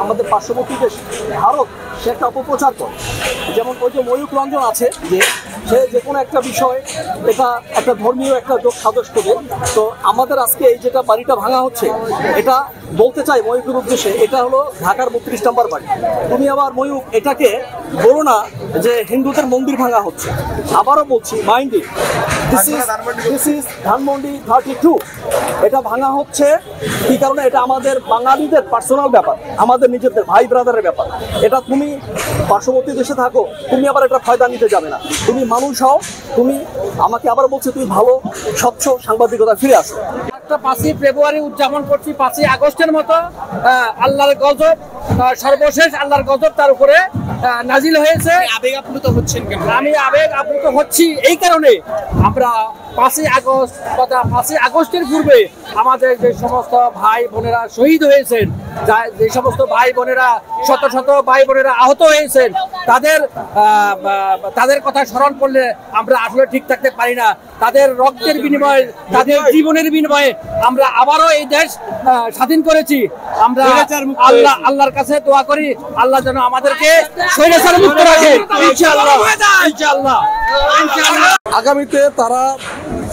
আমাদের পার্শ্ববর্তী দেশ ভারত সে একটা অপপ্রচার করে। যেমন ওই যে ময়ূক রঞ্জন আছে, যে সে যে কোনো একটা বিষয় এটা একটা ধর্মীয় একটা যোগ সাদস্য করবে। তো আমাদের আজকে এই যেটা বাড়িটা ভাঙা হচ্ছে, এটা বলতে চাই ময়ূকের উদ্দেশ্যে, এটা হলো ঢাকার 32 নম্বর বাড়ি। তুমি আবার ময়ূক এটাকে বলো না যে হিন্দুদের মন্দির ভাঙা হচ্ছে। আবারও বলছি, mind it, this is Dhanmondi 32। এটা ভাঙা হচ্ছে কি কারণে? এটা আমাদের বাঙালিদের পার্সোনাল ব্যাপার, আমাদের নিজেদের ভাই ব্রাদারের ব্যাপার। এটা তুমি পার্শ্ববর্তী দেশে থাকো, তুমি আবার এটা ফায়দা নিতে যাবে না। তুমি মানুষ হও, তুমি আমাকে আবার বলছে তুমি ভালো স্বচ্ছ সাংবাদিকতা ফিরে আসো। একটা 5ই ফেব্রুয়ারি উদযাপন করছি, 5ই আগস্টের মতো আল্লাহর গজব, সর্বশেষ আল্লাহর গজব তার উপরে নাজিল হয়েছে। আবেগ আপ্লুত হচ্ছেন কেন? আমি আবেগ আপ্লুত হচ্ছি এই কারণে, আমরা 5ই আগস্ট তথা 5ই আগস্টের পূর্বে আমাদের যে সমস্ত ভাই বোনেরা শহীদ হয়েছেন, যে সমস্ত ভাই বোনেরা শত শত ভাই বোনেরা আহত হয়েছেন, তাদের কথা স্মরণ করলে আমরা আসলে ঠিক থাকতে পারি না। তাদের রক্তের বিনিময়ে, তাদের জীবনের বিনিময়ে আমরা আবারও এই দেশ স্বাধীন করেছি। আমরা আল্লাহর কাছে দোয়া করি, আল্লাহ যেন আমাদেরকে স্বৈরাচার মুক্ত রাখে ইনশাআল্লাহ, ইনশাআল্লাহ। আগামীতে তারা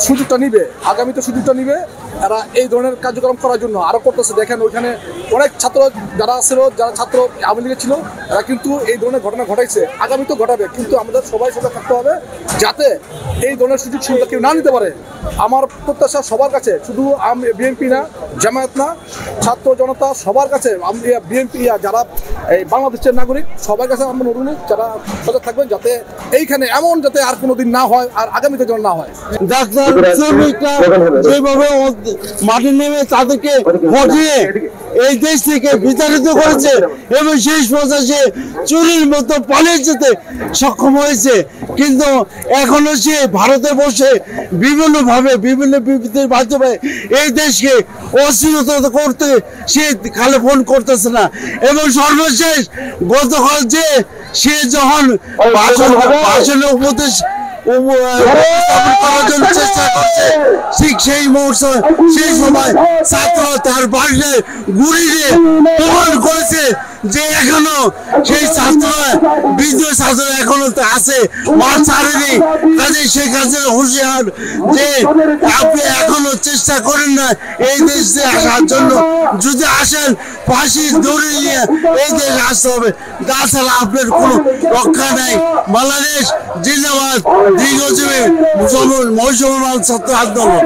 সুযোগটা নিবে, এরা এই ধরনের কার্যক্রম করার জন্য আরো করতেছে। দেখেন ওইখানে অনেক ছাত্র যারা ছাত্র আওয়ামী লীগের ছিল, এরা কিন্তু এই ধরনের ঘটনা ঘটাইছে, আগামীতেও ঘটাবে। কিন্তু আমাদের সবাই সজাগ থাকতে হবে যাতে এই ধরনের সুযোগ সুবিধা কেউ না নিতে পারে। আমার প্রত্যাশা সবার কাছে, শুধু বিএনপি না, জামায়াত না, ছাত্র জনতা সবার কাছে, বিএনপি যারা এই বাংলাদেশের নাগরিক সবার কাছে আমরা অনুরোধ, যারা সজাগ থাকবেন যাতে এইখানে এমন যাতে আর কোনোদিন না হয়, আর আগামীতে যেন না হয়। ডাক্তার যেভাবে মাঠে নেমে তাদেরকে হটিয়ে এই দেশ থেকে বিতাড়িত করেছে এবং শেষ পর্যায়ে চুরির মতো পালিয়ে যেতে সক্ষম হয়েছে, কিন্তু এখনো সে ভারতে বসে বিভিন্নভাবে বিভিন্ন বিবৃতির মাধ্যমে এই দেশকে অস্থিরতা করতে সে খালে ফোন করতেছে না। এবং সর্বশেষ গতকাল যে সে যখন ভাষণে উপদেশ চেষ্টা করছে, ঠিক সেই মুহূর্তে সেই সময় ছাত্র তার বাড়িতে গুলি দিয়ে প্রমাণ করেছে যে এখনো সেই ছাত্র বিদ্রোহী ছাত্র এখনো আছে, মার ছাড়েনি। কাজে সে কাজে হুঁশিয়ার যে আপনি এখনো চেষ্টা করেন না এই দেশে আসার জন্য, যদি আসেন ফাঁসি দড়ি নিয়ে এই দেশে আসতে হবে, তাছাড়া আপনার কোনো রক্ষা নাই। বাংলাদেশ জিন্দাবাদ, দীর্ঘজীবী মুসলমান ছাত্র আন্দোলন।